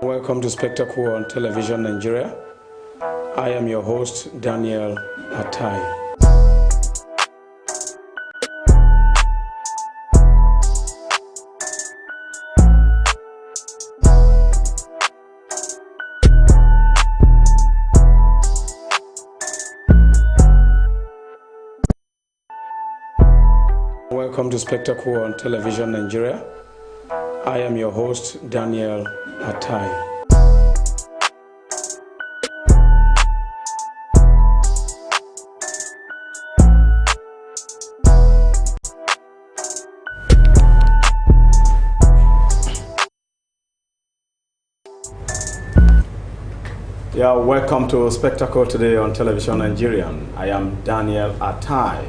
Welcome to Spectacle on Television Nigeria. I am your host, Daniel Atai. Welcome to Spectacle on Television Nigeria. I am your host, Daniel Atai. Yeah, welcome to Spectacle today on Television Nigerian. I am Daniel Atai.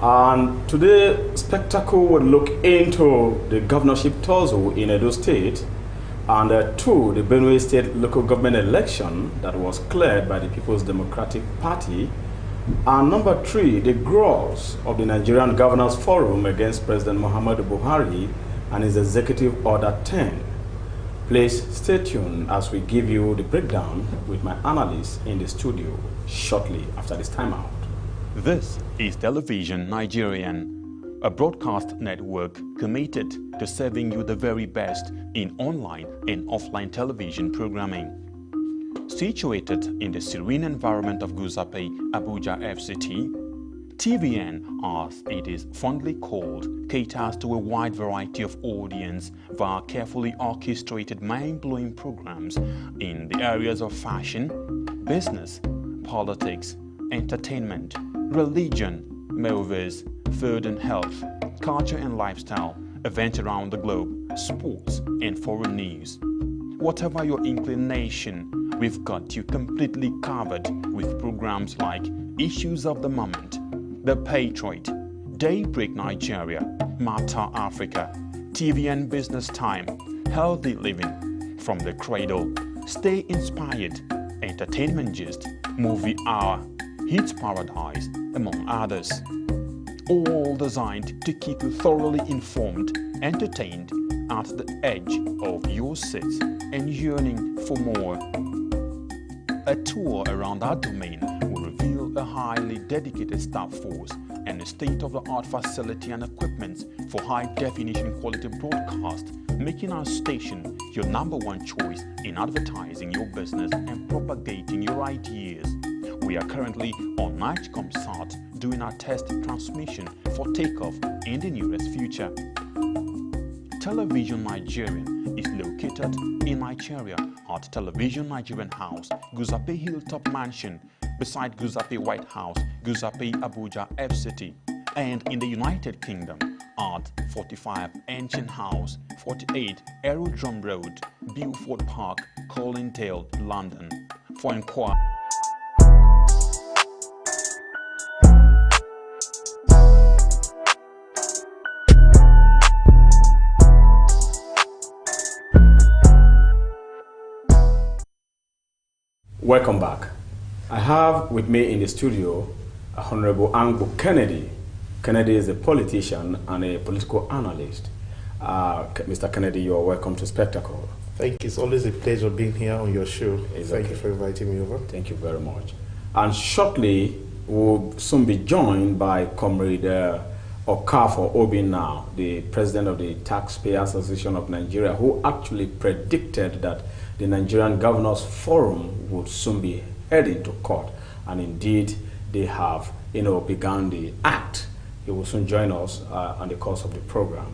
And today, Spectacle will look into the Governorship Tussle in Edo State, and two, the Benue State local government election that was cleared by the People's Democratic Party, and number three, the Grouse of the Nigerian Governors Forum against President Muhammadu Buhari and his Executive Order 10. Please stay tuned as we give you the breakdown with my analysts in the studio shortly after this timeout. This is Television Nigerian, a broadcast network committed to serving you the very best in online and offline television programming. Situated in the serene environment of Guzape, Abuja FCT, TVN, as it is fondly called, caters to a wide variety of audience via carefully orchestrated mind-blowing programs in the areas of fashion, business, politics, entertainment, religion, movies, food and health, culture and lifestyle, events around the globe, sports and foreign news. Whatever your inclination, we've got you completely covered with programs like Issues of the Moment, The Patriot, Daybreak Nigeria, Matter Africa, TVN Business Time, Healthy Living, From the Cradle, Stay Inspired, Entertainment Gist, Movie Hour, Hits Paradise, among others. All designed to keep you thoroughly informed, entertained, at the edge of your seats and yearning for more. A tour around our domain will reveal a highly dedicated staff force and a state-of-the-art facility and equipment for high-definition quality broadcast, making our station your #1 choice in advertising your business and propagating your ideas. We are currently on NigComSat doing our test transmission for takeoff in the nearest future. Television Nigerian is located in Nigeria at Television Nigerian House, Guzape Hilltop Mansion, beside Guzape White House, Guzape Abuja FCT, and in the United Kingdom at 45 Ancient House, 48 Aerodrome Road, Beaufort Park, Colindale, London. For inquiry. Welcome back. I have with me in the studio Honorable Angbo Kennedy. Kennedy is a politician and a political analyst. Mr. Kennedy, you are welcome to Spectacle. Thank you. It's always a pleasure being here on your show. Thank you for inviting me over. Thank you very much. And shortly, we'll soon be joined by Comrade Okafor Obin now, the president of the Taxpayer Association of Nigeria, who actually predicted that the Nigerian Governors Forum would soon be heading to court. And indeed, they have, begun the act. He will soon join us on the course of the program.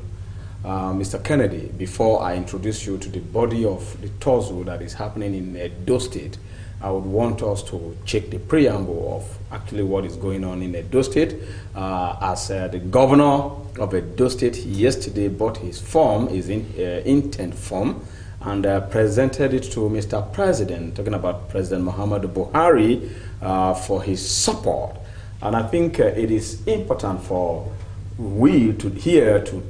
Mr. Kennedy, before I introduce you to the body of the tussle that is happening in Edo State, I would want us to check the preamble of actually what is going on in Edo State. As the governor of Edo State yesterday bought his form, his intent form, and presented it to Mr. President, talking about President Muhammadu Buhari for his support. And I think it is important for we to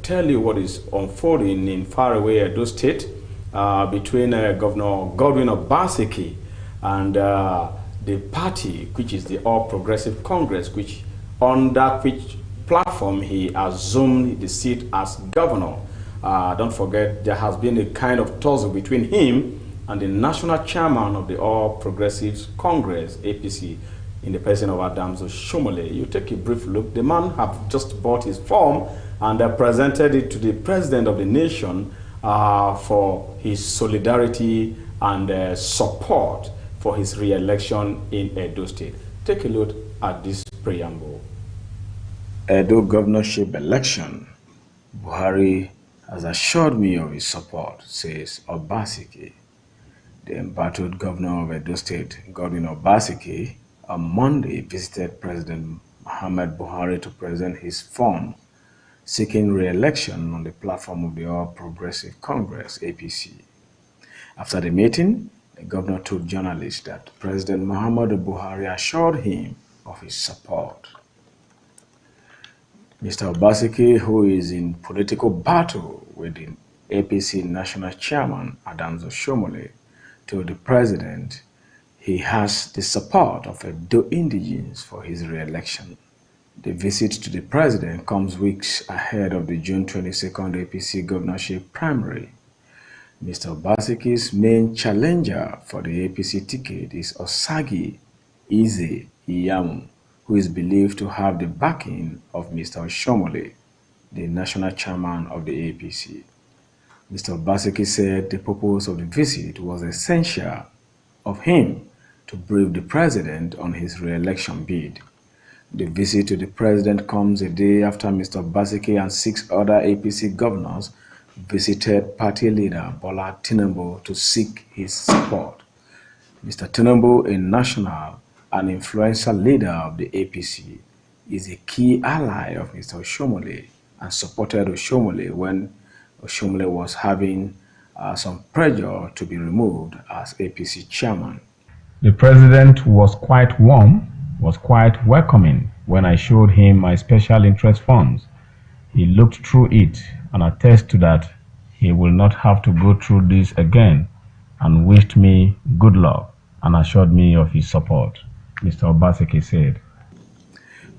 tell you what is unfolding in faraway Edo State between Governor Godwin Obaseki and the party, which is the All Progressive Congress, which under which platform he assumed the seat as governor. Don't forget, there has been a kind of tussle between him and the national chairman of the All Progressives Congress, APC, in the person of Adams Oshomole. You take a brief look. The man have just bought his form and presented it to the president of the nation for his solidarity and support for his re-election in Edo State. Take a look at this preamble. Edo governorship election. Buhari has assured me of his support, says Obaseki. The embattled governor of Edo State, Godwin Obaseki, on Monday visited President Muhammad Buhari to present his form seeking re-election on the platform of the All Progressive Congress, APC. After the meeting, the governor told journalists that President Muhammadu Buhari assured him of his support. Mr. Obaseki, who is in political battle with the APC national chairman, Adams Oshomole, told the president he has the support of Edo indigenes for his re-election. The visit to the president comes weeks ahead of the June 22nd APC governorship primary. Mr. Obaseki's main challenger for the APC ticket is Osagi Ize Iyamu, who is believed to have the backing of Mr. Oshomole, the national chairman of the APC. Mr. Obaseki said the purpose of the visit was essential of him to brief the president on his re-election bid. The visit to the president comes a day after Mr. Obaseki and 6 other APC governors visited party leader Bola Tinubu to seek his support. Mr. Tinubu, a national and influential leader of the APC, is a key ally of Mr. Oshomole and supported Oshomole when Oshomole was having some pressure to be removed as APC chairman. The president was quite warm, was quite welcoming when I showed him my special interest funds. He looked through it and attested to that he will not have to go through this again and wished me good luck and assured me of his support, Mr. Obaseki said.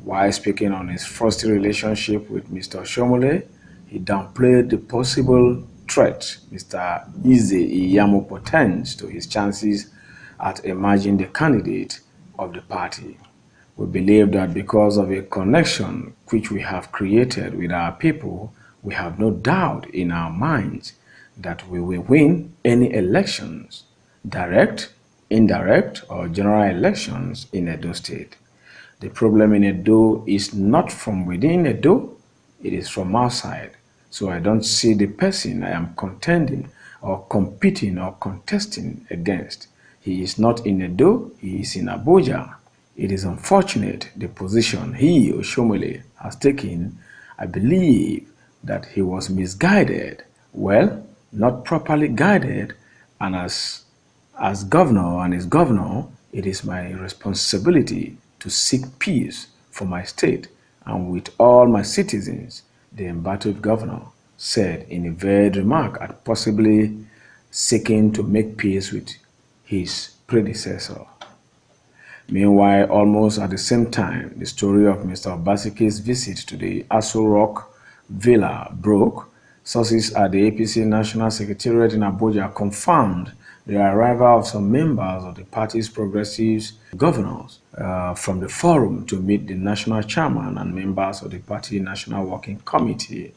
While speaking on his frosty relationship with Mr. Oshomole, he downplayed the possible threat Mr. Ize Iyamu portends to his chances at emerging the candidate of the party. We believe that because of a connection which we have created with our people, we have no doubt in our minds that we will win any elections, direct, indirect, or general elections in Edo State. The problem in Edo is not from within Edo, it is from outside. So I don't see the person I am contending or competing or contesting against. He is not in Edo, he is in Abuja. It is unfortunate the position he, Oshomole, has taken. I believe that he was misguided, well, not properly guided, and as governor and as governor, it is my responsibility to seek peace for my state and with all my citizens, the embattled governor said in a veiled remark at possibly seeking to make peace with his predecessor. Meanwhile, almost at the same time, the story of Mr. Obaseki's visit to the Aso Rock Villa broke. Sources at the APC National Secretariat in Abuja confirmed the arrival of some members of the party's progressive governors from the forum to meet the national chairman and members of the party National Working Committee.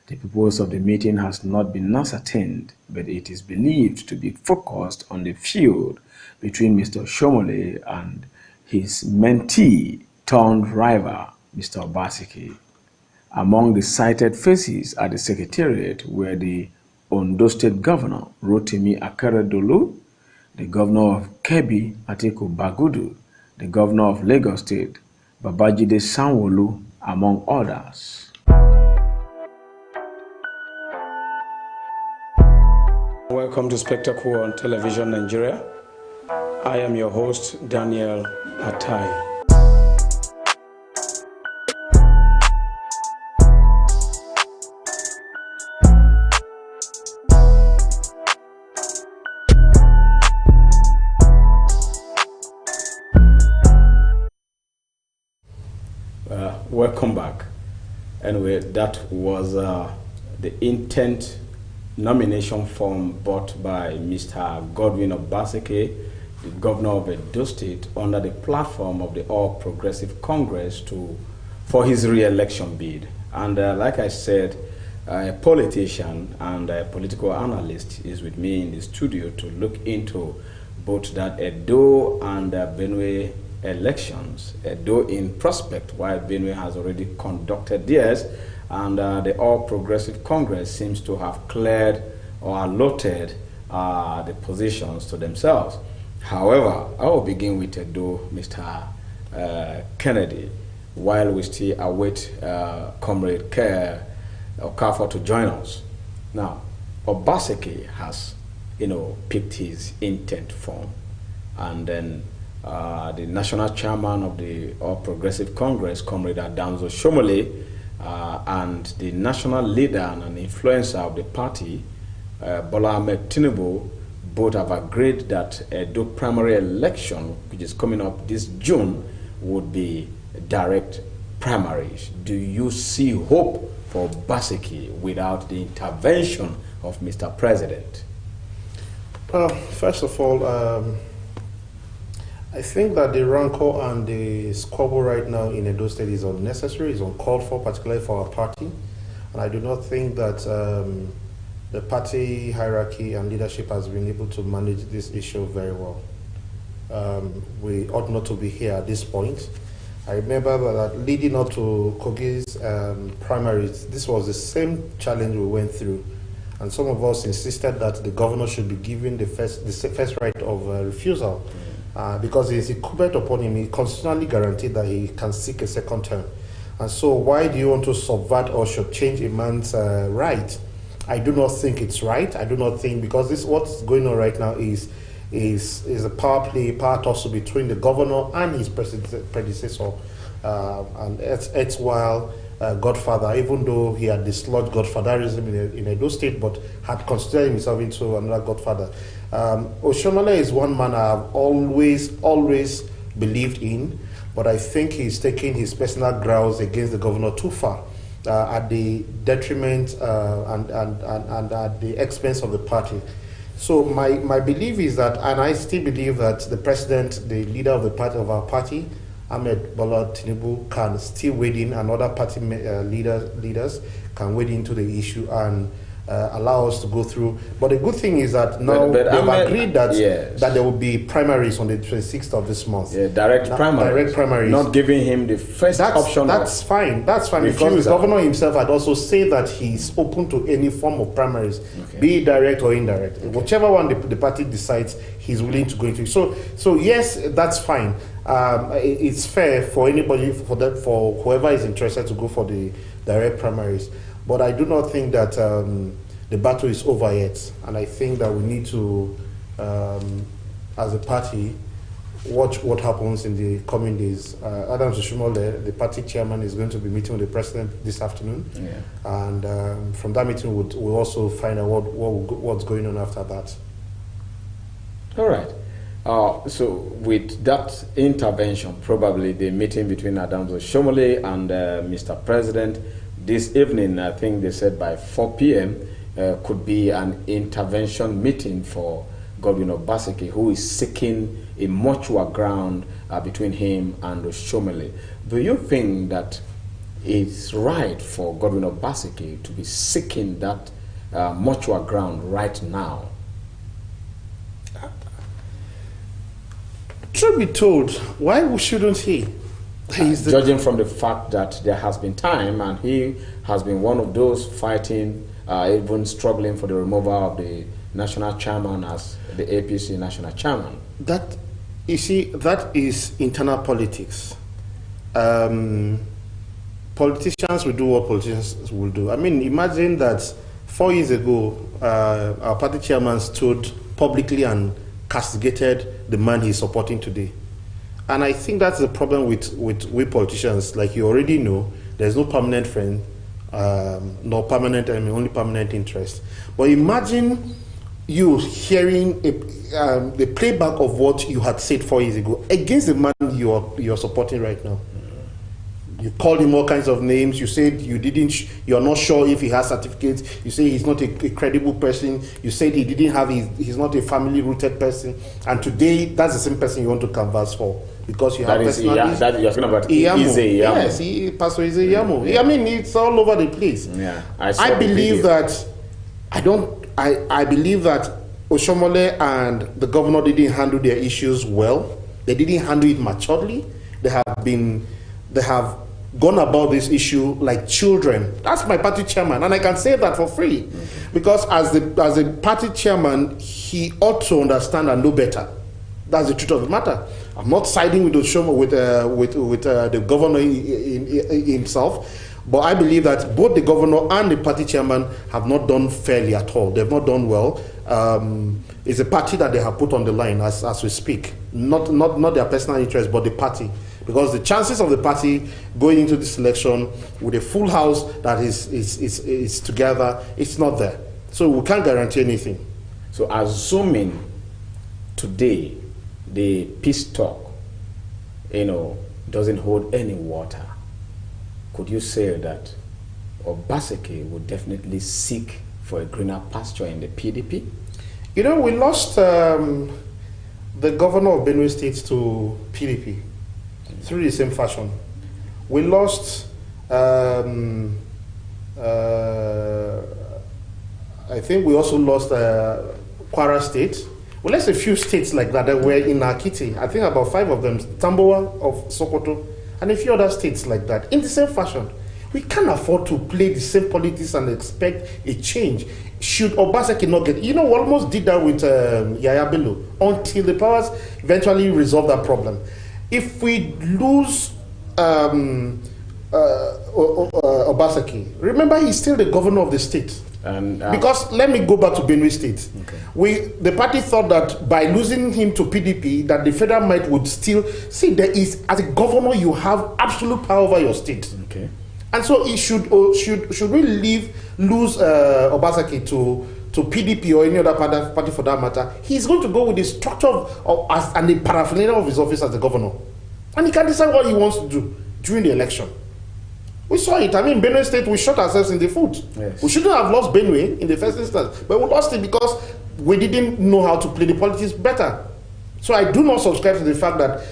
The purpose of the meeting has not been ascertained, but it is believed to be focused on the feud between Mr. Oshomole and his mentee turned rival, Mr. Obaseki. Among the cited faces at the Secretariat were the Ondo State Governor, Rotimi Akeredolu, the Governor of Kebbi, Atiku Bagudu, the Governor of Lagos State, Babajide Sanwo-Olu, among others. Welcome to Spectacle on Television Nigeria. I am your host, Daniel Atai. Welcome back. Anyway, that was the intent nomination form bought by Mr. Godwin Obaseki, the governor of Edo State, under the platform of the All Progressive Congress for his re-election bid. And like I said, a politician and a political analyst is with me in the studio to look into both that Edo and Benue elections. Edo in prospect, while Benue has already conducted theirs, and the All Progressive Congress seems to have cleared or allotted the positions to themselves. However, I will begin with Edo, Mr. Kennedy, while we still await Comrade Okafor to join us. Now, Obaseki has, picked his intent form, and then the national chairman of the All Progressive Congress, Comrade Adams Oshomole, and the national leader and an influencer of the party, Bola Ahmed Tinubu, both have agreed that the primary election, which is coming up this June, would be direct primaries. Do you see hope for Obaseki without the intervention of Mr. President? First of all, I think that the rancor and the squabble right now in Edo State is unnecessary, is uncalled for, particularly for our party. And I do not think that the party hierarchy and leadership has been able to manage this issue very well. We ought not to be here at this point. I remember that leading up to Kogi's primaries, this was the same challenge we went through. And some of us insisted that the governor should be given the first right of refusal. Because it is incumbent upon him, he constitutionally guaranteed that he can seek a second term. And so why do you want to subvert or shortchange a man's right? I do not think it's right. I do not think, because this what's going on right now is a power play, power tussle between the governor and his predecessor, and it's while Godfather, even though he had dislodged Godfatherism in Edo State, but had considered himself into another Godfather. Oshomole is one man I've always believed in, but I think he's taking his personal grouse against the governor too far, at the detriment and at the expense of the party. So my belief is that, and I still believe that the president, the leader of the party, of our party, Ahmed Bola Tinubu, can still wade in, and other party leaders can wade into the issue and allow us to go through. But the good thing is that now they've agreed that that there will be primaries on the 26th of this month. Yeah, direct primaries. Not giving him the first option. That's fine. That's fine. Because the governor himself had also said that he's open to any form of primaries, be it direct or indirect. Whichever one the party decides, he's willing to go into. So yes, that's fine. It's fair for anybody, for whoever is interested, to go for the direct primaries. But I do not think that the battle is over yet, and I think that we need to, as a party, watch what happens in the coming days. Adams Oshomole, the party chairman, is going to be meeting with the president this afternoon, and from that meeting we'll also find out what's going on after that. All right. So with that intervention, probably the meeting between Adams Oshomole and Mr. President this evening, I think they said by 4 p.m., could be an intervention meeting for Godwin Obaseki, who is seeking a mutual ground between him and Oshomole. Do you think that it's right for Godwin Obaseki to be seeking that mutual ground right now? Truth be told, why shouldn't he? Judging from the fact that there has been time, and he has been one of those fighting, even struggling for the removal of the national chairman as the APC national chairman. That, you see, that is internal politics. Politicians will do what politicians will do. I mean, imagine that 4 years ago, our party chairman stood publicly and castigated the man he's supporting today. And I think that's the problem with we politicians. Like you already know, there's no permanent friend, no permanent enemy, only permanent interest. But imagine you hearing the playback of what you had said 4 years ago against the man you're supporting right now. You called him all kinds of names. You said you're not sure if he has certificates. You say he's not a credible person. You said he's not a family-rooted person. And today, that's the same person you want to canvass for because you have personalities. That you're talking about Iyamo. Iyamo. Yes, Pastor Iyamo. Yeah. I mean, it's all over the place. Yeah, I believe that Oshomole and the governor didn't handle their issues well. They didn't handle it maturely. They have gone about this issue like children. That's my party chairman, and I can say that for free, because as a party chairman, he ought to understand and know better. That's the truth of the matter. I'm not siding with Oshomo with the governor himself, but I believe that both the governor and the party chairman have not done fairly at all. They've not done well. It's a party that they have put on the line as we speak. Not their personal interest, but the party. Because the chances of the party going into this election with a full house that is together, it's not there. So we can't guarantee anything. So assuming today the peace talk, doesn't hold any water, could you say that Obaseki would definitely seek for a greener pasture in the PDP? We lost the governor of Benue State to PDP through the same fashion. We lost, I think we also lost Kwara State. We lost a few states like that were in Akiti. I think about 5 of them, Tamboa of Sokoto, and a few other states like that, in the same fashion. We can't afford to play the same politics and expect a change. Should Obaseki not get... we almost did that with Yaya Bello until the powers eventually resolve that problem. If we lose Obaseki, remember he's still the governor of the state. And, because let me go back to Benue State. Okay. The party thought that by losing him to PDP, that the federal might would still... See, there is, as a governor, you have absolute power over your state. Okay. And so it should we lose Obaseki to PDP or any other party for that matter, he's going to go with the structure and the paraphernalia of his office as the governor. And he can decide what he wants to do during the election. We saw it. I mean, Benue State, we shot ourselves in the foot. Yes. We shouldn't have lost Benue in the first instance, but we lost it because we didn't know how to play the politics better. So I do not subscribe to the fact that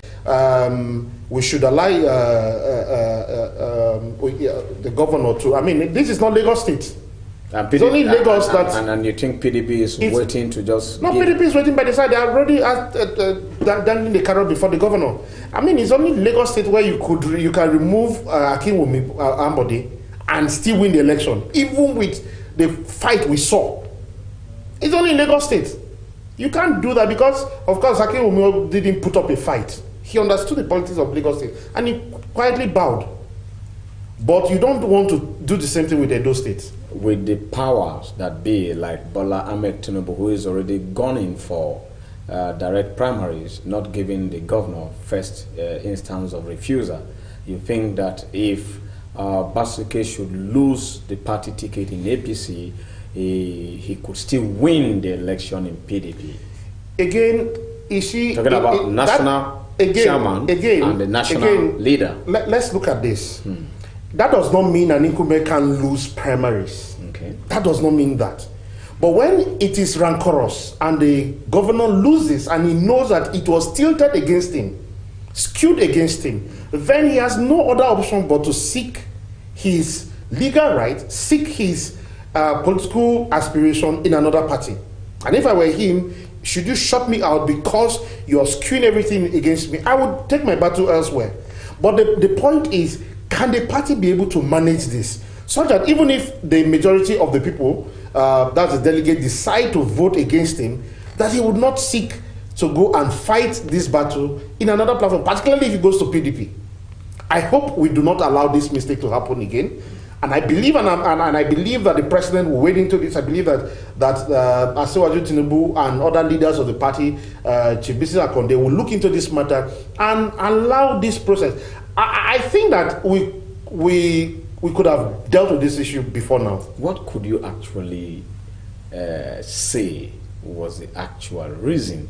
we should allow the governor to... I mean, this is not Lagos State. It's only Lagos that... And you think PDP is waiting to just... No, PDP is waiting by the side. They are already dangling the carrot before the governor. I mean, it's only Lagos State where you can remove Akinwumi Ambode and still win the election, even with the fight we saw. It's only Lagos State. You can't do that because, of course, Akinwumi didn't put up a fight. He understood the politics of Lagos State and he quietly bowed. But you don't want to do the same thing with Edo State. With the powers that be, like Bola Ahmed Tinubu, who is already gunning for direct primaries, not giving the governor first instance of refusal, you think that if Basike should lose the party ticket in APC, he could still win the election in PDP? Again, is he... Talking about national chairman and the national leader. Let's look at this. That does not mean an incumbent can lose primaries. Okay. That does not mean that. But when it is rancorous and the governor loses and he knows that it was tilted against him, skewed against him, then he has no other option but to seek his legal right, seek his political aspiration in another party. And if I were him, should you shut me out because you're skewing everything against me, I would take my battle elsewhere. But the point is, can the party be able to manage this? So that even if the majority of the people, that's the delegate, decide to vote against him, that he would not seek to go and fight this battle in another platform, particularly if he goes to PDP. I hope we do not allow this mistake to happen again. And I believe, and I believe that the president will wade into this. I believe that Asiwaju Tinubu and other leaders of the party, Chief Bisi Akonde, will look into this matter and allow this process. I think that we could have dealt with this issue before now. What could you actually say was the actual reason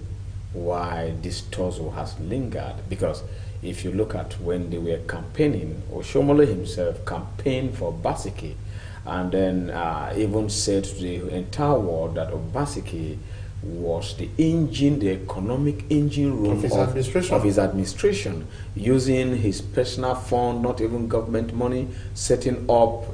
why this tussle has lingered? Because if you look at when they were campaigning, Oshomole himself campaigned for Obaseki, and then even said to the entire world that Obaseki was the engine, the economic engine room of his administration, using his personal fund, not even government money, setting up,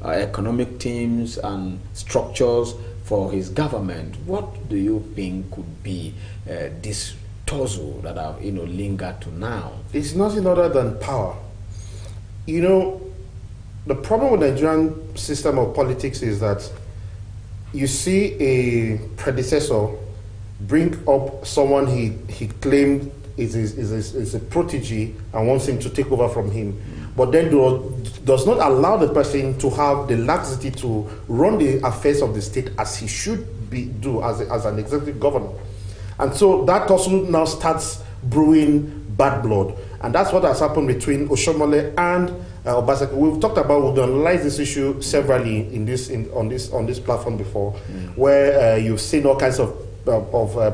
economic teams and structures for his government. What do you think could be this tussle that have lingered to now? It's nothing other than power. The problem with the Nigerian system of politics is that you see a predecessor bring up someone he claimed is a protege and wants him to take over from him, but then does not allow the person to have the laxity to run the affairs of the state as he should do as an executive governor. And so that tussle now starts brewing bad blood, and that's what has happened between Oshomole and Obaseki. We've analyzed this issue severally on this platform before, where you've seen all kinds of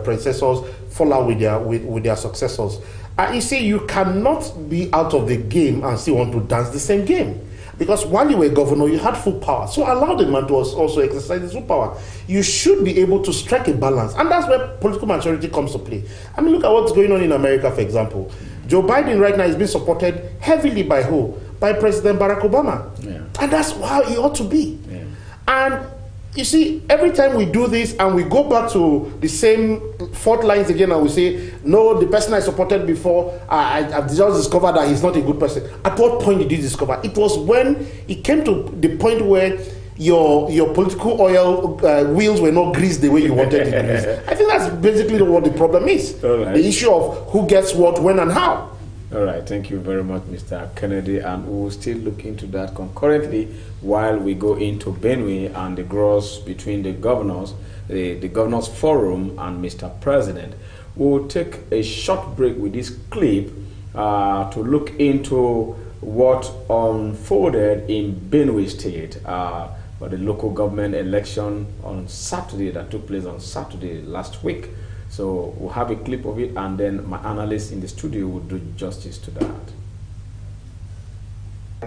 predecessors fall out with their successors. And you see, you cannot be out of the game and still want to dance the same game. Because while you were governor, you had full power. So allow the man to also exercise his full power. You should be able to strike a balance. And that's where political maturity comes to play. I mean, look at what's going on in America, for example. Joe Biden right now is being supported heavily by who? By President Barack Obama. Yeah. And that's how it ought to be. Yeah. And you see, every time we do this and we go back to the same fault lines again and we say, no, the person I supported before, I've just discovered that he's not a good person. At what point did you discover? It was when it came to the point where your political oil wheels were not greased the way you wanted it to be greased. I think that's basically what the problem is. Right. The issue of who gets what, when, and how. All right, thank you very much, Mr. Kennedy, and we will still look into that concurrently while we go into Benue and the grouse between the governors, the Governors Forum and Mr. President. We will take a short break with this clip to look into what unfolded in Benue State for the local government election on Saturday that took place on Saturday last week. So we'll have a clip of it, and then my analyst in the studio will do justice to that.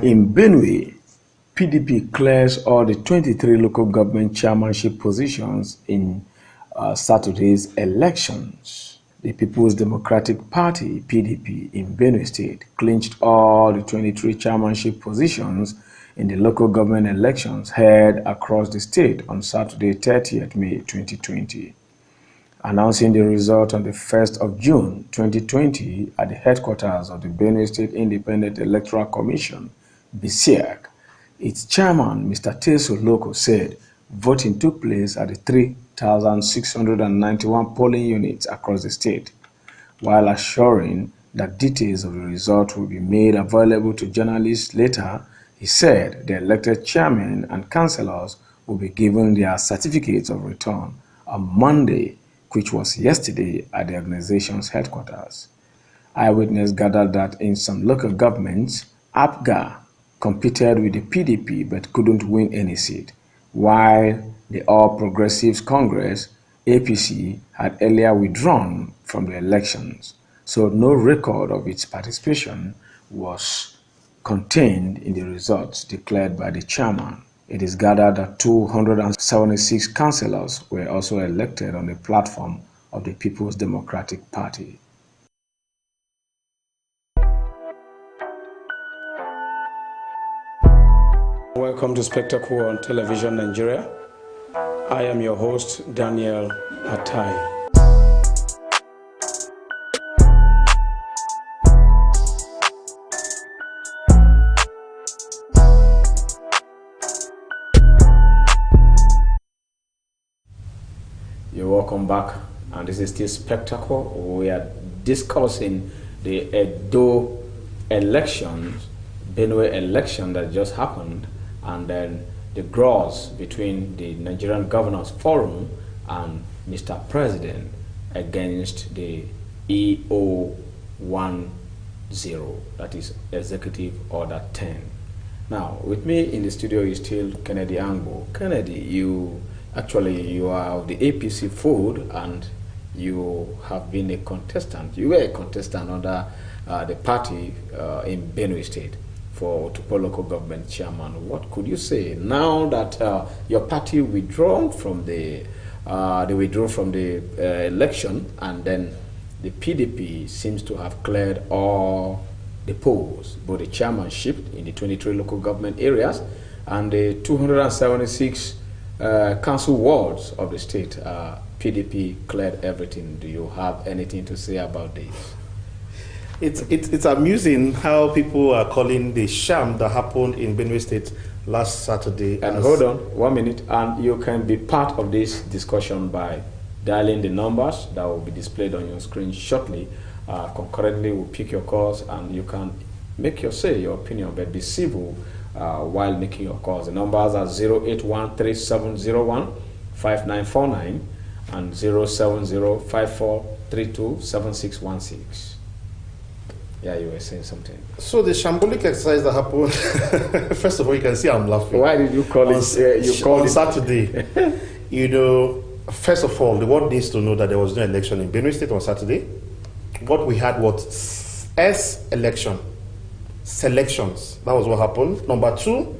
In Benue, PDP clears all the 23 local government chairmanship positions in Saturday's elections. The People's Democratic Party, PDP, in Benue State clinched all the 23 chairmanship positions in the local government elections held across the state on Saturday, 30th May 2020. Announcing the result on the 1st of June 2020 at the headquarters of the Benue State Independent Electoral Commission, BSEC, its chairman, Mr. Teso Loko, said voting took place at the 3,691 polling units across the state, while assuring that details of the result will be made available to journalists later. He said the elected chairmen and councillors will be given their certificates of return on Monday, which was yesterday at the organization's headquarters. Eyewitness gathered that in some local governments, APGA competed with the PDP but couldn't win any seat, while the All Progressives Congress, APC, had earlier withdrawn from the elections, so no record of its participation was contained in the results declared by the chairman. It is gathered that 276 councillors were also elected on the platform of the People's Democratic Party. Welcome to Spectacle on Television Nigeria. I am your host, Daniel Atai. Welcome back, and this is still Spectacle. We are discussing the Edo elections, Benue election that just happened, and then the grouse between the Nigerian Governors Forum and Mr. President against the EO10, that is Executive Order 10. Now, with me in the studio is still Kennedy Angbo. Kennedy, you are of the APC fold, and you have been a contestant. You were a contestant under the party in Benue State for Otukpo local government chairman. What could you say now that your party withdrawn from the election, and then the PDP seems to have cleared all the polls, both the chairmanship in the 23 local government areas and the 276 council wards of the state? PDP cleared everything. Do you have anything to say about this? It's amusing how people are calling the sham that happened in Benue State last Saturday. And hold on 1 minute, and you can be part of this discussion by dialing the numbers that will be displayed on your screen shortly. Concurrently, we'll pick your calls, and you can make your opinion, but be civil while making your calls. The numbers are 08137015949 and 07054327616. Yeah, you were saying something. So the shambolic exercise that happened, first of all, you can see I'm laughing. Why did you call it? On Saturday. You know, first of all, the world needs to know that there was no election in Benue State on Saturday. What we had was selections. That was what happened. Number two,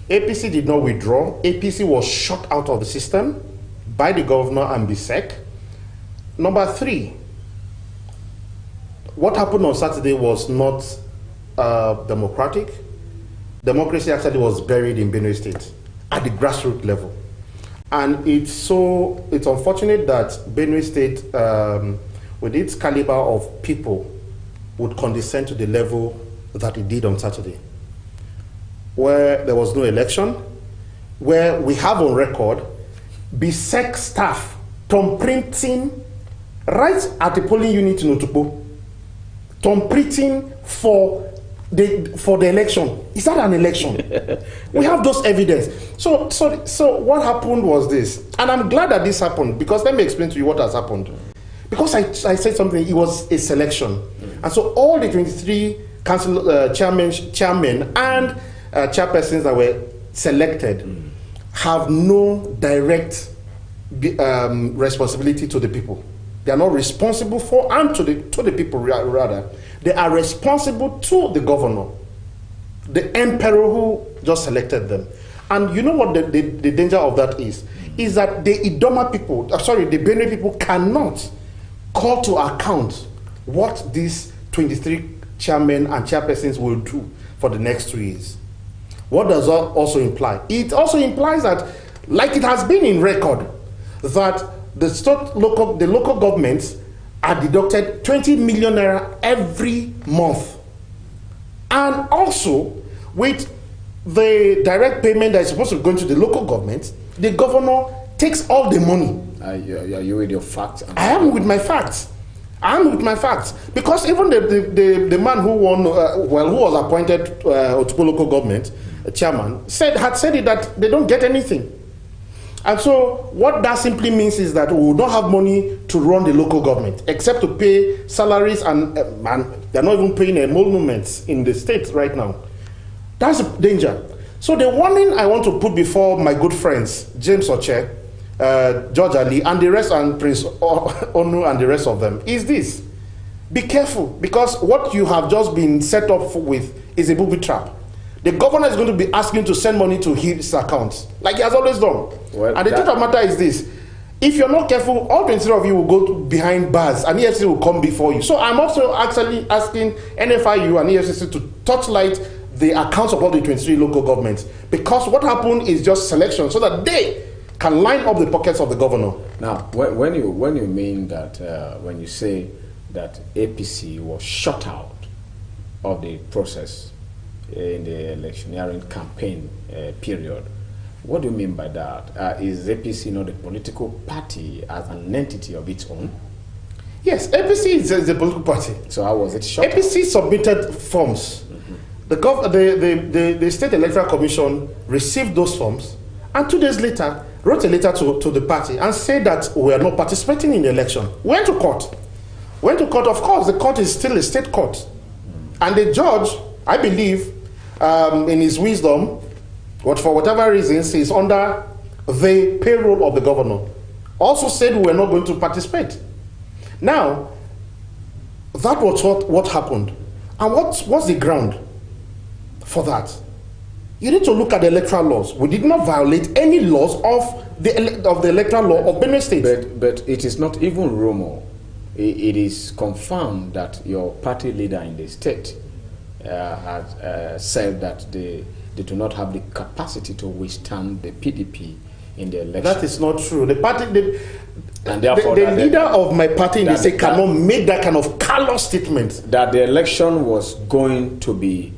APC did not withdraw. APC was shut out of the system by the governor and BSEC. Number three, what happened on Saturday was not democratic. Democracy actually was buried in Benue State at the grassroots level. And it's unfortunate that Benue State, with its caliber of people, would condescend to the level that it did on Saturday, where there was no election, where we have on record BSEC staff thumbprinting right at the polling unit in Otukpo, thumbprinting for the election. Is that an election? We have those evidence. So what happened was this, and I'm glad that this happened, because let me explain to you what has happened. Because I said something, it was a selection. And so all the 23 council chairmen and chairpersons that were selected have no direct responsibility to the people. They are not responsible for, and to the people rather. They are responsible to the governor, the emperor who just selected them. And you know what the danger of that is that the Idoma people, the Benue people cannot call to account what these 23 chairmen and chairpersons will do for the next 2 years. What does that also imply? It also implies that, like it has been in record, that the local governments are deducted 20 million naira every month. And also, with the direct payment that is supposed to be going to the local government, the governor takes all the money. Are you with your facts? I am with my facts. Because even the man who won, who was appointed Otukpo local government chairman, had said it that they don't get anything. And so what that simply means is that we don't have money to run the local government, except to pay salaries, and they're not even paying emoluments in the state right now. That's a danger. So the warning I want to put before my good friends, James Oche, George Ali, and the rest, and Prince Onu and the rest of them, is this: be careful, because what you have just been set up with is a booby trap. The governor is going to be asking to send money to his accounts, like he has always done. Well, and the truth of the matter is this: if you're not careful, all 23 of you will go behind bars, and EFCC will come before you. So I'm also actually asking NFIU and EFCC to touchlight the accounts of all the 23 local governments, because what happened is just selection, so that they can line up the pockets of the governor. Now, when you mean that, when you say that APC was shut out of the process in the electioneering campaign period, what do you mean by that? Is APC not a political party as an entity of its own? Yes, APC is a political party. So how was it shut APC out? submitted forms. The State Electoral Commission received those forms, and 2 days later wrote a letter to the party and said that we are not participating in the election. Went to court. Of course, the court is still a state court. And the judge, I believe, in his wisdom, for whatever reasons, he's under the payroll of the governor, also said we are not going to participate. Now, That was what happened. And what's the ground for that? You need to look at the electoral laws. We did not violate any laws of the electoral law of Benue State. But it is not even rumor. It is confirmed that your party leader in the state has said that they do not have the capacity to withstand the PDP in the election. That is not true. The party, and therefore the leader of my party in the state cannot make that kind of callous statement. That the election was going to be,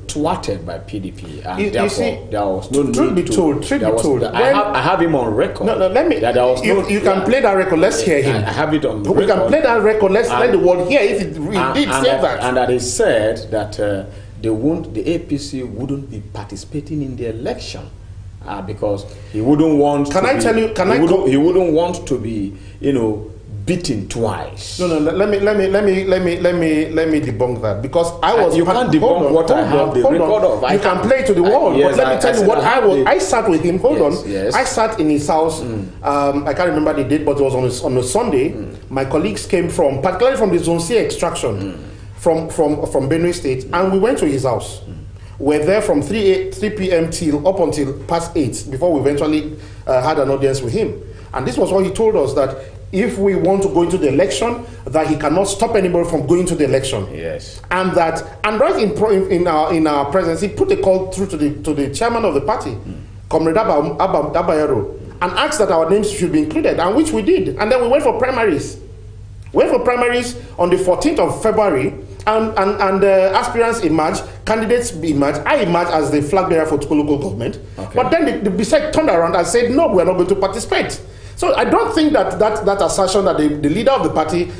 thwarted by PDP, and therefore there was no need to. Truth be told. I have him on record. No, let me. You can play that record. Let's hear him. I have it on record. We can play that record. Let's let the world hear if it did say that. And that he said that the APC wouldn't be participating in the election because he wouldn't want. He wouldn't want to be, beaten twice. No. Let me debunk that, because I was. You can't debunk what I have the record of. You can play it to the world, but let me tell you what I was. I sat with him. Yes. I sat in his house. I can't remember the date, but it was on a Sunday. My colleagues came particularly from the Zone C extraction, from Benue State, and we went to his house. We're there from 3 p.m. up until past 8 before we eventually had an audience with him. And this was what he told us, that if we want to go into the election, that he cannot stop anybody from going to the election. Yes. And right in our presence, he put a call through to the chairman of the party, Comrade Abayero, and asked that our names should be included, and which we did. And then we went for primaries. We went for primaries on the 14th of February, and aspirants emerged, candidates emerged. I emerged as the flag bearer for local government. Okay. But then the BSEC turned around and said, no, we are not going to participate. So I don't think that assertion that the leader of the party,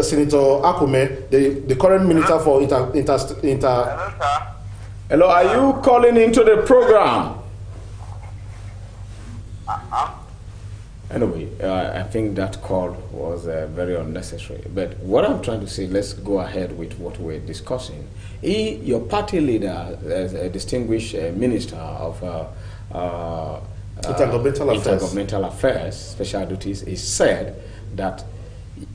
Senator Akume, the current minister for Hello, sir. Hello, are you calling into the program? Anyway, I think that call was very unnecessary. But what I'm trying to say, let's go ahead with what we're discussing. Your party leader, as a distinguished minister of intergovernmental affairs, special duties, is said that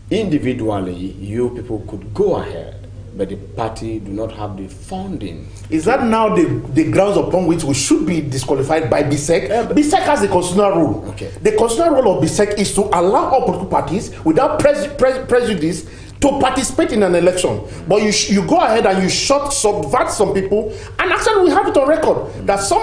individually you people could go ahead, but the party do not have the funding. Is that now the grounds upon which we should be disqualified by BSEC? BSEC has a constitutional rule. Okay. The constitutional rule of BSEC is to allow all political parties without prejudice to participate in an election. But you go ahead and you subvert some people, and actually we have it on record that some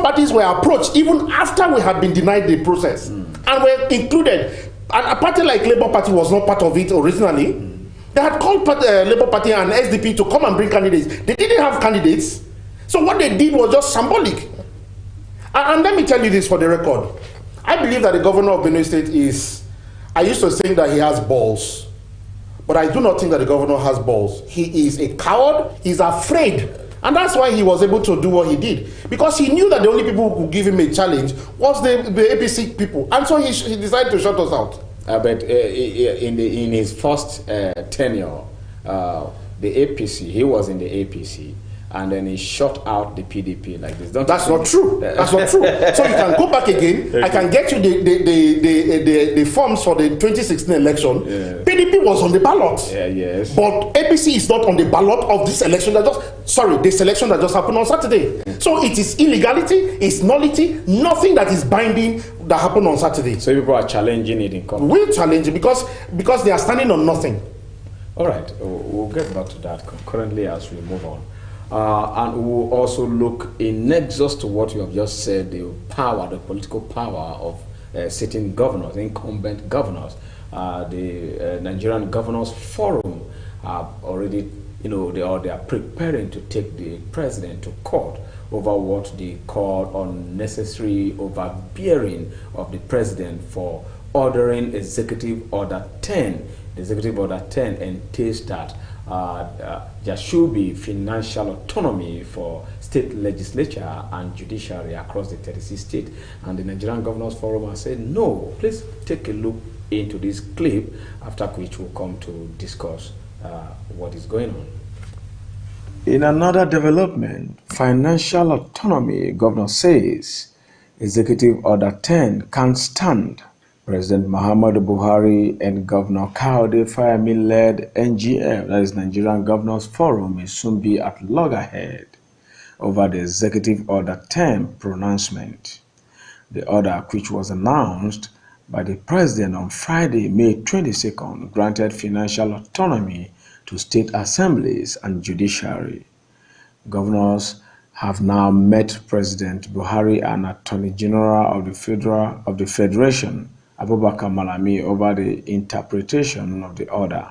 parties were approached even after we had been denied the process, and were included. And a party like Labour Party was not part of it originally. They had called Labour Party and SDP to come and bring candidates. They didn't have candidates. So what they did was just symbolic. And let me tell you this for the record. I believe that the governor of Benue State I used to think that he has balls. But I do not think that the governor has balls. He is a coward. He's afraid. And that's why he was able to do what he did. Because he knew that the only people who could give him a challenge was the APC people. And so he decided to shut us out. But in his first tenure, the APC, he was in the APC, and then he shut out the PDP like this. That's not true. That's not true. So you can go back again. Okay. I can get you the forms for the 2016 election. Yeah. PDP was on the ballot. Yeah, yes. But APC is not on the ballot of this election this election that just happened on Saturday. Yeah. So it is illegality, it's nullity, nothing that is binding that happened on Saturday. So people are challenging it in court. We're challenging because they are standing on nothing. All right, we'll get back to that concurrently as we move on. And we will also look in nexus to what you have just said, the political power of sitting governors, incumbent governors. The Nigerian Governors Forum have already, they are preparing to take the president to court over what they call unnecessary overbearing of the president for ordering Executive Order 10. The Executive Order 10 entails that there should be financial autonomy for state legislature and judiciary across the 36 states. And the Nigerian Governors Forum has said, no, please take a look into this clip, after which we'll come to discuss what is going on. In another development, financial autonomy, Governor says, Executive Order 10 can't stand President Muhammadu Buhari and Governor Kayode Fayemi-led NGF, that is Nigerian Governors Forum, may soon be at loggerhead over the Executive Order 10 pronouncement. The order, which was announced by the President on Friday, May 22nd, granted financial autonomy to state assemblies and judiciary. Governors have now met President Buhari and Attorney General of the Federation, Abubakar Malami, over the interpretation of the order.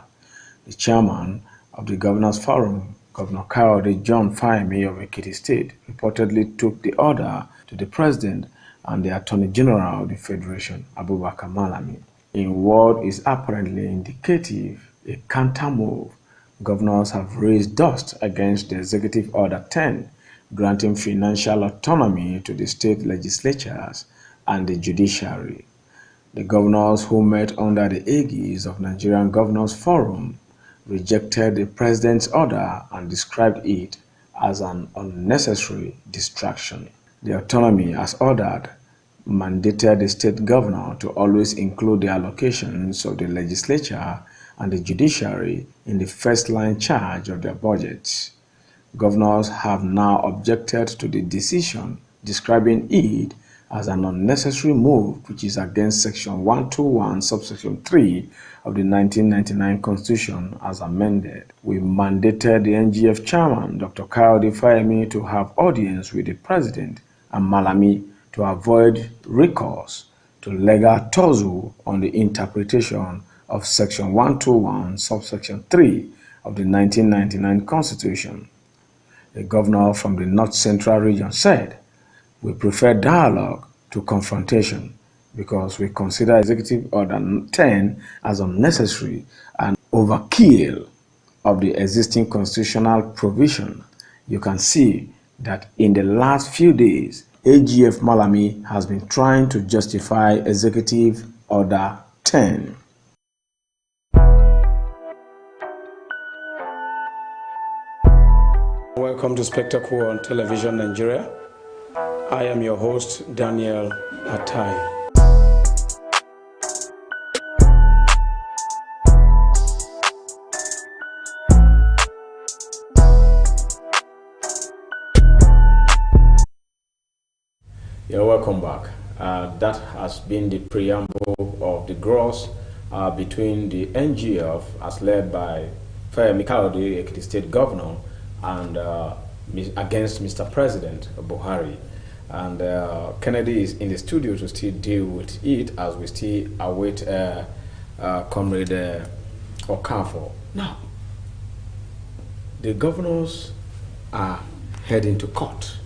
The chairman of the Governors Forum, Governor Kayode John Fayemi of Ekiti State, reportedly took the order to the President and the Attorney General of the Federation, Abubakar Malami. In what is apparently indicative, a counter move, governors have raised dust against the Executive Order 10, granting financial autonomy to the state legislatures and the judiciary. The governors who met under the aegis of Nigerian Governors Forum rejected the President's order and described it as an unnecessary distraction. The autonomy, as ordered, mandated the state governor to always include the allocations of the legislature and the judiciary in the first-line charge of their budgets. Governors have now objected to the decision, describing it as an unnecessary move which is against Section 121, subsection 3 of the 1999 Constitution as amended. We mandated the NGF chairman, Dr. Kayode Fayemi, to have audience with the President and Malami to avoid recourse to legal tussle on the interpretation of Section 121, subsection 3 of the 1999 Constitution. A governor from the North Central region said, "We prefer dialogue to confrontation because we consider Executive Order 10 as unnecessary and overkill of the existing constitutional provision." You can see that in the last few days, AGF Malami has been trying to justify Executive Order 10. Welcome to Spectacle on Television Nigeria. I am your host, Daniel Atai. You're welcome back. That has been the preamble of the grouse between the NGF, as led by Fayemi Kayode, Ekiti State Governor, and against Mr. President Buhari. And Kennedy is in the studio to still deal with it as we still await Comrade Okafor. Now, the governors are heading to court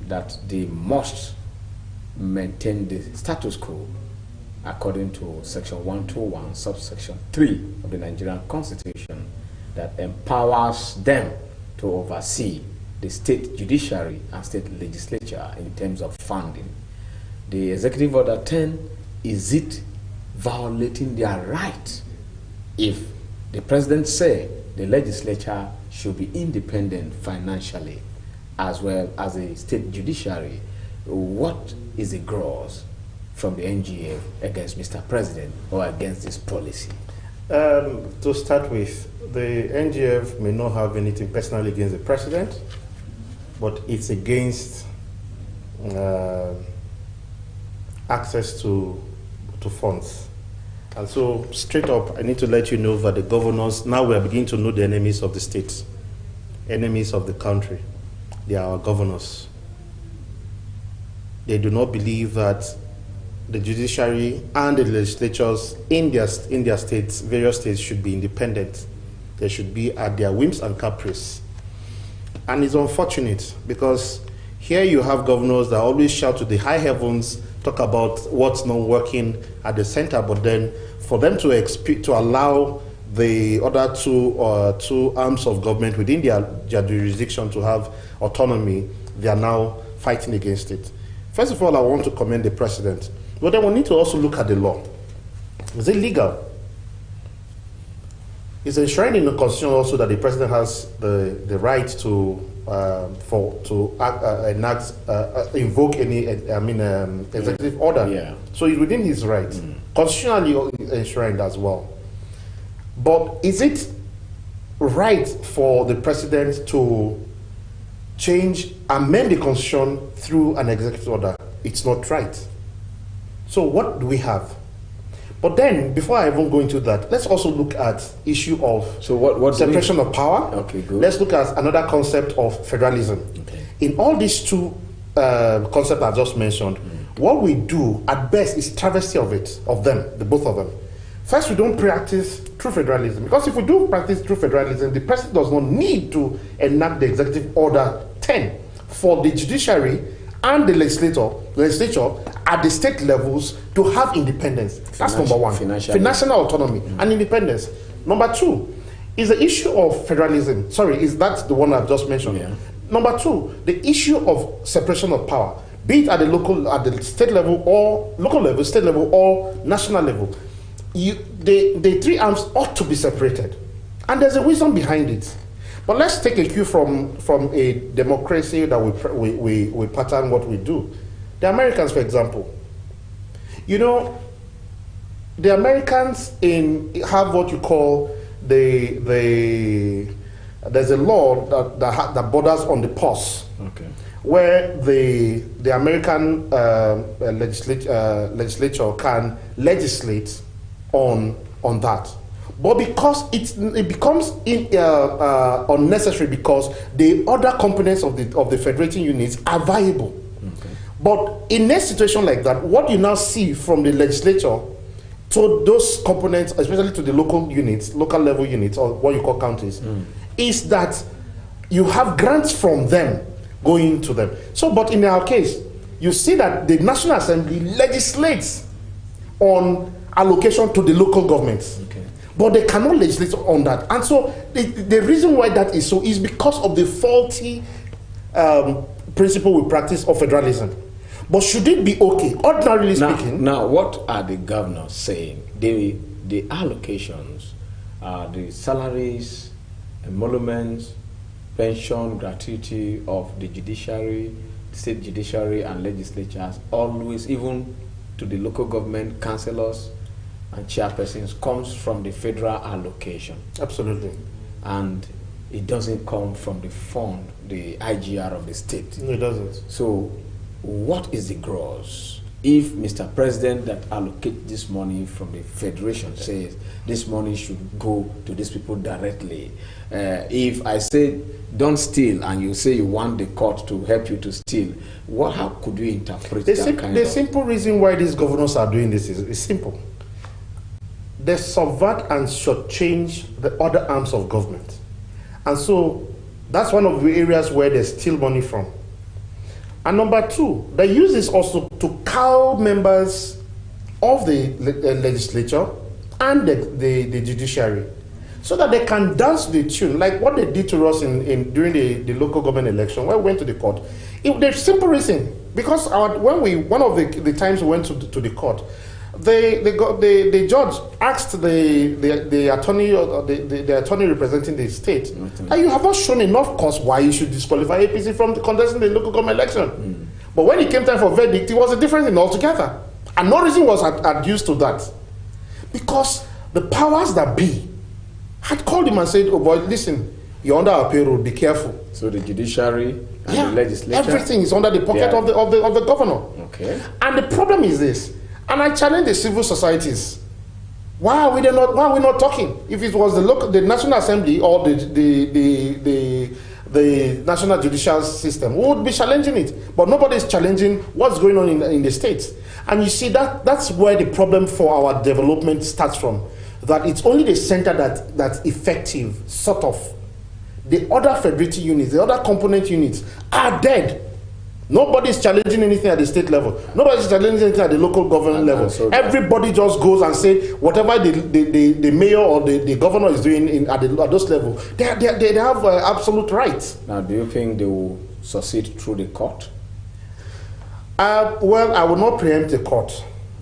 that they must maintain the status quo according to Section 121, subsection 3 of the Nigerian Constitution, that empowers them to oversee the state judiciary and state legislature in terms of funding. The Executive Order 10, is it violating their right if the President said the legislature should be independent financially as well as a state judiciary? What is the grouse from the NGF against Mr. President or against this policy? To start with, the NGF may not have anything personally against the President, but it's against access to funds. And so, straight up, I need to let you know that the governors, now we are beginning to know the enemies of the state, enemies of the country. They are our governors. They do not believe that the judiciary and the legislatures in their states, various states, should be independent. They should be at their whims and caprice. And it's unfortunate because here you have governors that always shout to the high heavens, talk about what's not working at the center, but then for them to allow the other two arms of government within their jurisdiction to have autonomy, they are now fighting against it. First of all, I want to commend the President. But then we need to also look at the law. Is it legal? It's enshrined in the Constitution also that the President has the right to invoke any executive order. Yeah. So it's within his right, constitutionally enshrined as well. But is it right for the president to amend the constitution through an executive order? It's not right. So what do we have? But then, before I even go into that, let's also look at issue of separation of power. Okay, good. Let's look at another concept of federalism. Okay. In all these two concepts I've just mentioned, what we do at best is travesty of the both of them. First, we don't practice true federalism, because if we do practice true federalism, the president does not need to enact the Executive Order 10 for the judiciary and the legislature at the state levels to have independence. That's number one. Financial autonomy and independence. Number two is the issue of federalism. Sorry, that's the one I've just mentioned. Yeah. Number two, the issue of separation of power, be it at the state level or local level, state level or national level. The three arms ought to be separated, and there's a reason behind it. But let's take a cue from a democracy that we pattern what we do. The Americans, for example, the Americans have what you call there's a law that borders on the pause, okay, where the American legislature can legislate on that. But because it becomes unnecessary, because the other components of the federating units are viable. Okay. But in a situation like that, what you now see from the legislature to those components, especially to the local level units, or what you call counties, is that you have grants from them going to them. So, but in our case, you see that the National Assembly legislates on allocation to the local governments. Okay. But they cannot legislate on that. And so the reason why that is so is because of the faulty principle we practice of federalism. But should it be okay, ordinarily speaking? Now, what are the governors saying? The allocations, the salaries, emoluments, pension, gratuity of the judiciary, state judiciary and legislatures, always, even to the local government councillors and chairpersons, comes from the federal allocation. Absolutely. And it doesn't come from the fund, the IGR of the state. No, it doesn't. So what is the gross? If Mr. President that allocate this money from the federation says this money should go to these people directly, if I say don't steal and you say you want the court to help you to steal, how could you interpret that kind The of... simple reason why these governors are doing this is simple. They subvert and shortchange the other arms of government. And so that's one of the areas where they steal money from. And number two, they use this also to cow members of the legislature and the judiciary, so that they can dance the tune, like what they did to us during the local government election, when we went to the court. The simple reason, because one of the times we went to the court, the judge asked the attorney, or the attorney representing the state, and you have not shown enough cause why you should disqualify APC from contesting the local government election. But when it came time for verdict, it was a different thing altogether, and no reason was adduced to that, because the powers that be had called him and said, "Oh boy, listen, you're under our payroll, be careful." So the judiciary and the legislature, everything is under the pocket of the governor. Okay. And the problem is this. And I challenge the civil societies. Why are we not talking? If it was the National Assembly or the National Judicial System, we would be challenging it. But nobody is challenging what's going on in the states. And you see that's where the problem for our development starts from. That it's only the center that's effective, sort of. The other federating units, the other component units are dead. Nobody's challenging anything at the state level. Nobody's challenging anything at the local government level. So everybody just goes and say whatever the mayor or the governor is doing at those levels, they have absolute rights. Now, do you think they will succeed through the court? Well, I will not preempt the court.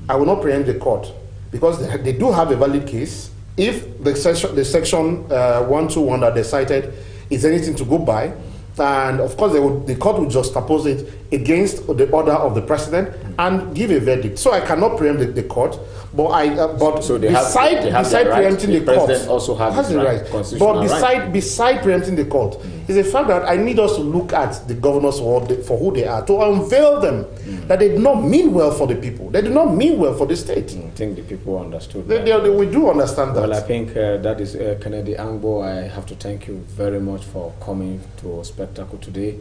I will not preempt the court, because they do have a valid case. If the section 121 that they cited is anything to go by, And of course, the court would juxtapose it against the order of the president and give a verdict. So I cannot preempt the court, but so beside preempting the court, president also has the right. But beside preempting the court, is the fact that I need us to look at the governors for who they are, to unveil them, that they do not mean well for the people. They do not mean well for the state. I think the people understood we do understand that. Well, I think that is Kennedy Angbo. I have to thank you very much for coming to Spectacle today.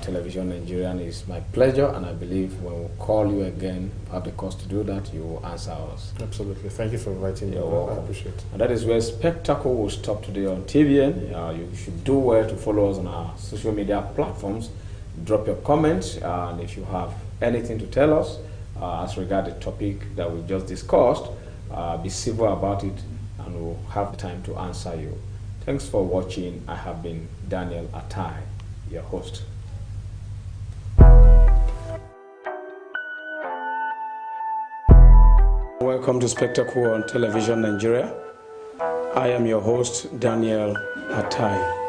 Television Nigerian is my pleasure, and I believe when we call you again, have the cause to do that, you will answer us. Absolutely. Thank you for inviting me. You're welcome. I appreciate it. And that is where Spectacle will stop today on TVN. You should do well to follow us on our social media platforms. Drop your comments, and if you have anything to tell us as regard the topic that we just discussed, be civil about it, and we'll have the time to answer you. Thanks for watching. I have been Daniel Atai, your host. Welcome to Spectacle on Television Nigeria. I am your host, Daniel Atai.